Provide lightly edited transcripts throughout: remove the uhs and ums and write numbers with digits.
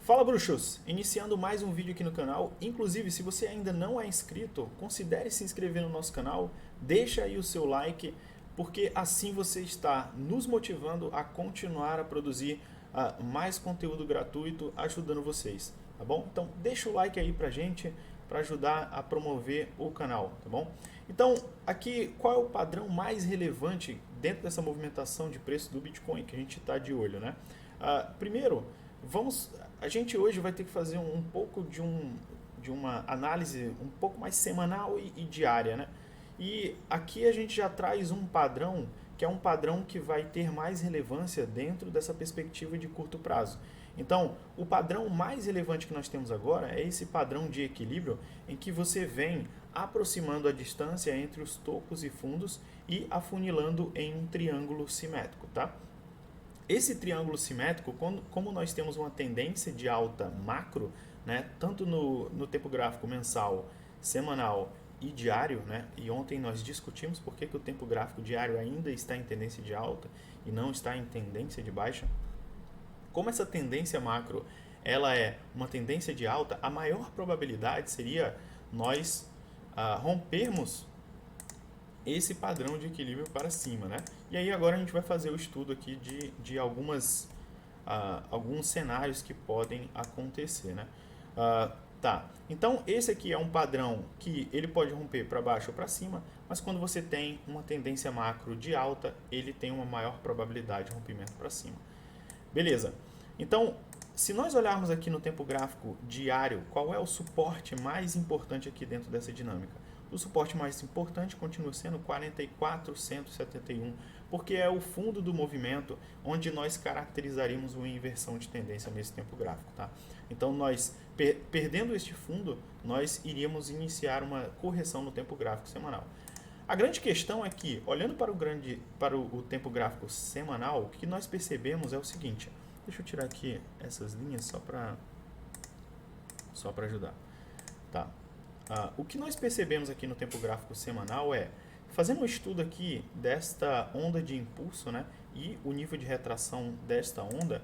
Fala bruxos! Iniciando mais um vídeo aqui no canal. Inclusive, se você ainda não é inscrito, considere se inscrever no nosso canal, deixa aí o seu like, porque assim você está nos motivando a continuar a produzir mais conteúdo gratuito ajudando vocês, tá bom? Então deixa o like aí pra gente, para ajudar a promover o canal, tá bom? Então, aqui, qual é o padrão mais relevante dentro dessa movimentação de preço do Bitcoin que a gente está de olho, né? Primeiro, a gente hoje vai ter que fazer um pouco de uma análise um pouco mais semanal e diária, né? E aqui a gente já traz um padrão que é um padrão que vai ter mais relevância dentro dessa perspectiva de curto prazo. Então, o padrão mais relevante que nós temos agora é esse padrão de equilíbrio em que você vem aproximando a distância entre os topos e fundos e afunilando em um triângulo simétrico, tá? Esse triângulo simétrico, como nós temos uma tendência de alta macro, né, tanto no tempo gráfico mensal, semanal e diário, né, e ontem nós discutimos por que o tempo gráfico diário ainda está em tendência de alta e não está em tendência de baixa. Como essa tendência macro ela é uma tendência de alta, a maior probabilidade seria nós rompermos esse padrão de equilíbrio para cima, né? E aí agora a gente vai fazer o estudo aqui de alguns cenários que podem acontecer, né? Tá, então esse aqui é um padrão que ele pode romper para baixo ou para cima, mas quando você tem uma tendência macro de alta, ele tem uma maior probabilidade de rompimento para cima. Beleza, então se nós olharmos aqui no tempo gráfico diário, qual é o suporte mais importante aqui dentro dessa dinâmica? O suporte mais importante continua sendo 44,171, porque é o fundo do movimento onde nós caracterizaríamos uma inversão de tendência nesse tempo gráfico, tá? Então, nós, perdendo este fundo, nós iríamos iniciar uma correção no tempo gráfico semanal. A grande questão é que, olhando para o tempo gráfico semanal, o que nós percebemos é o seguinte. Deixa eu tirar aqui essas linhas só para ajudar. Tá. O que nós percebemos aqui no tempo gráfico semanal é, fazendo um estudo aqui desta onda de impulso, né, e o nível de retração desta onda,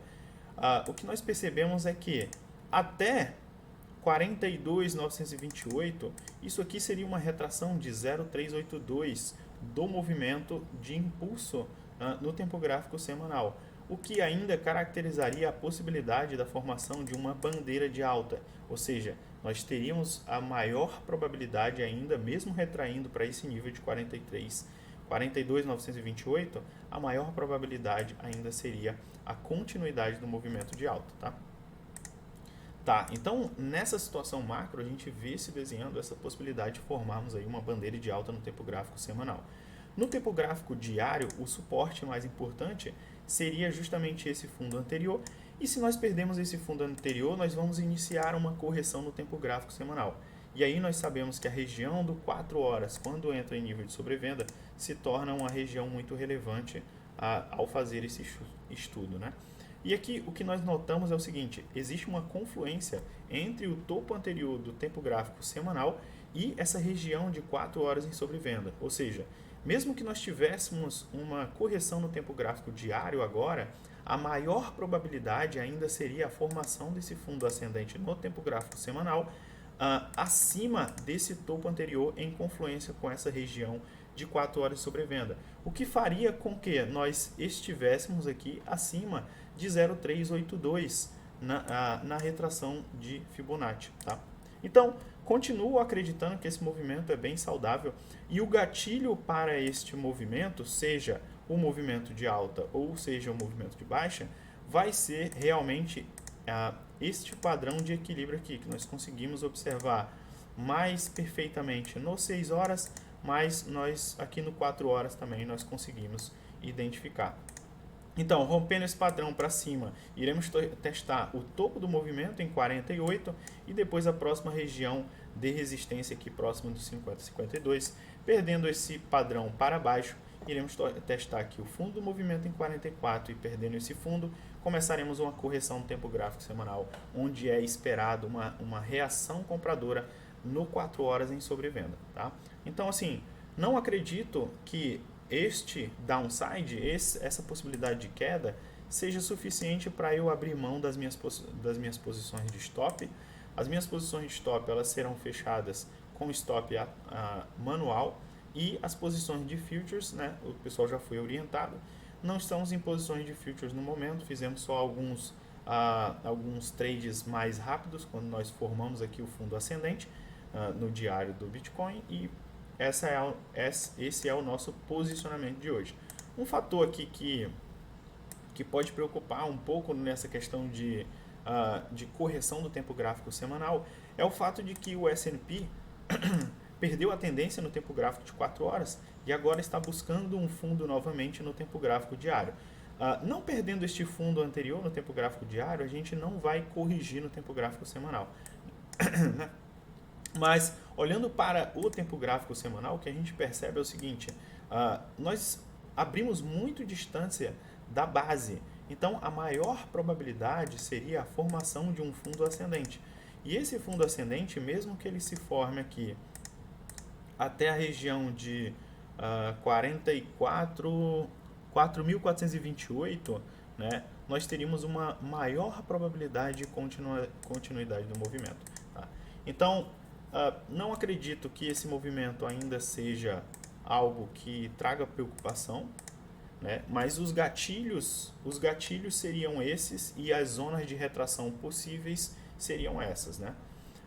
o que nós percebemos é que até 42.928, isso aqui seria uma retração de 0,382 do movimento de impulso no tempo gráfico semanal, o que ainda caracterizaria a possibilidade da formação de uma bandeira de alta, ou seja, nós teríamos a maior probabilidade ainda, mesmo retraindo para esse nível de 42.928, a maior probabilidade ainda seria a continuidade do movimento de alta, tá? Tá, então nessa situação macro a gente vê se desenhando essa possibilidade de formarmos aí uma bandeira de alta no tempo gráfico semanal. No tempo gráfico diário, o suporte mais importante seria justamente esse fundo anterior, e se nós perdemos esse fundo anterior, nós vamos iniciar uma correção no tempo gráfico semanal. E aí nós sabemos que a região do 4 horas, quando entra em nível de sobrevenda, se torna uma região muito relevante ao fazer esse estudo, né? E aqui o que nós notamos é o seguinte, existe uma confluência entre o topo anterior do tempo gráfico semanal e essa região de 4 horas em sobrevenda, ou seja, mesmo que nós tivéssemos uma correção no tempo gráfico diário agora, a maior probabilidade ainda seria a formação desse fundo ascendente no tempo gráfico semanal acima desse topo anterior em confluência com essa região de 4 horas de sobrevenda, o que faria com que nós estivéssemos aqui acima de 0,382 na retração de Fibonacci, tá? Então, continuo acreditando que esse movimento é bem saudável e o gatilho para este movimento, seja o movimento de alta ou seja o movimento de baixa, vai ser realmente este padrão de equilíbrio aqui, que nós conseguimos observar mais perfeitamente no 6 horas, mas nós aqui no 4 horas também nós conseguimos identificar. Então, rompendo esse padrão para cima, iremos testar o topo do movimento em 48 e depois a próxima região de resistência aqui próximo dos 50 e 52. Perdendo esse padrão para baixo, iremos testar aqui o fundo do movimento em 44 e perdendo esse fundo, começaremos uma correção no tempo gráfico semanal, onde é esperado uma reação compradora no 4 horas em sobrevenda, tá? Então, assim, não acredito que este downside, essa possibilidade de queda, seja suficiente para eu abrir mão das minhas posições de stop. As minhas posições de stop elas serão fechadas com stop manual, e as posições de futures, né, o pessoal já foi orientado, não estamos em posições de futures no momento, fizemos só alguns trades mais rápidos quando nós formamos aqui o fundo ascendente no diário do Bitcoin, e esse é o nosso posicionamento de hoje. Um fator aqui que pode preocupar um pouco nessa questão de correção do tempo gráfico semanal é o fato de que o S&P perdeu a tendência no tempo gráfico de 4 horas e agora está buscando um fundo novamente no tempo gráfico diário. Não perdendo este fundo anterior no tempo gráfico diário, a gente não vai corrigir no tempo gráfico semanal. Mas, olhando para o tempo gráfico semanal, o que a gente percebe é o seguinte, nós abrimos muito distância da base, então a maior probabilidade seria a formação de um fundo ascendente. E esse fundo ascendente, mesmo que ele se forme aqui até a região de 4.428, né, nós teríamos uma maior probabilidade de continuidade do movimento. Tá? Então, não acredito que esse movimento ainda seja algo que traga preocupação, né? Mas os gatilhos seriam esses e as zonas de retração possíveis seriam essas, né?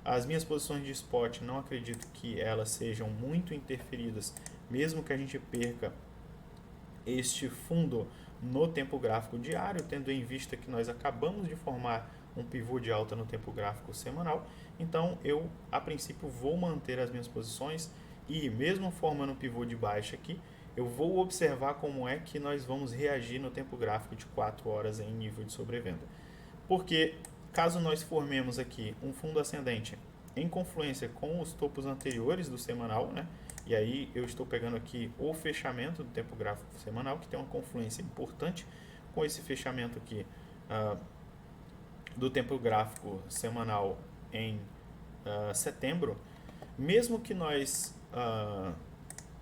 As minhas posições de spot, não acredito que elas sejam muito interferidas, mesmo que a gente perca este fundo no tempo gráfico diário, tendo em vista que nós acabamos de formar um pivô de alta no tempo gráfico semanal. Então eu, a princípio, vou manter as minhas posições e mesmo formando um pivô de baixa aqui, eu vou observar como é que nós vamos reagir no tempo gráfico de 4 horas em nível de sobrevenda. Porque caso nós formemos aqui um fundo ascendente em confluência com os topos anteriores do semanal, né? E aí eu estou pegando aqui o fechamento do tempo gráfico semanal, que tem uma confluência importante com esse fechamento aqui do tempo gráfico semanal em setembro. Mesmo que nós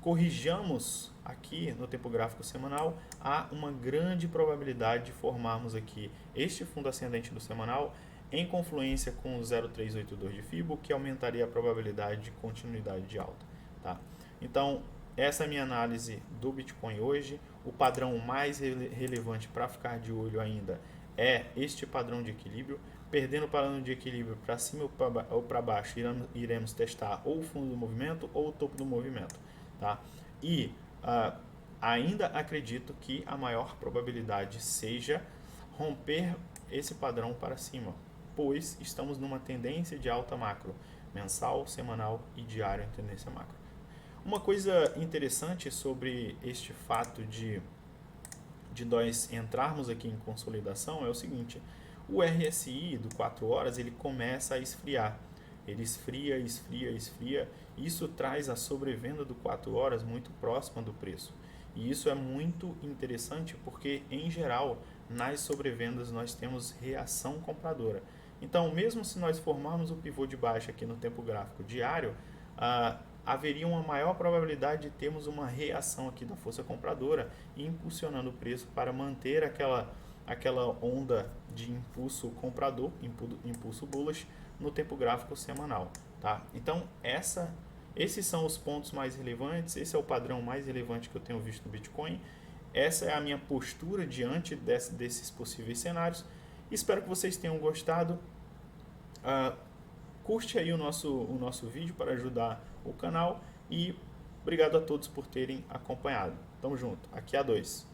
corrijamos aqui no tempo gráfico semanal, há uma grande probabilidade de formarmos aqui este fundo ascendente do semanal em confluência com o 0,382 de Fibo, que aumentaria a probabilidade de continuidade de alta. Tá? Então, essa é a minha análise do Bitcoin hoje. O padrão mais relevante para ficar de olho ainda é este padrão de equilíbrio. Perdendo o padrão de equilíbrio para cima ou para baixo, iremos testar ou o fundo do movimento ou o topo do movimento. Tá? E ainda acredito que a maior probabilidade seja romper esse padrão para cima, pois estamos numa tendência de alta macro, mensal, semanal e diário em tendência macro. Uma coisa interessante sobre este fato de nós entrarmos aqui em consolidação é o seguinte: o RSI do 4 horas ele começa a esfriar. Ele esfria. Isso traz a sobrevenda do 4 horas muito próxima do preço. E isso é muito interessante porque, em geral, nas sobrevendas nós temos reação compradora. Então, mesmo se nós formarmos o pivô de baixa aqui no tempo gráfico diário, haveria uma maior probabilidade de termos uma reação aqui da força compradora, impulsionando o preço para manter aquela onda de impulso comprador, impulso bullish, no tempo gráfico semanal. Tá? Então, esses são os pontos mais relevantes, esse é o padrão mais relevante que eu tenho visto no Bitcoin. Essa é a minha postura diante desses possíveis cenários. Espero que vocês tenham gostado. Curte aí o nosso vídeo para ajudar o canal e obrigado a todos por terem acompanhado. Tamo junto. Aqui é a 2.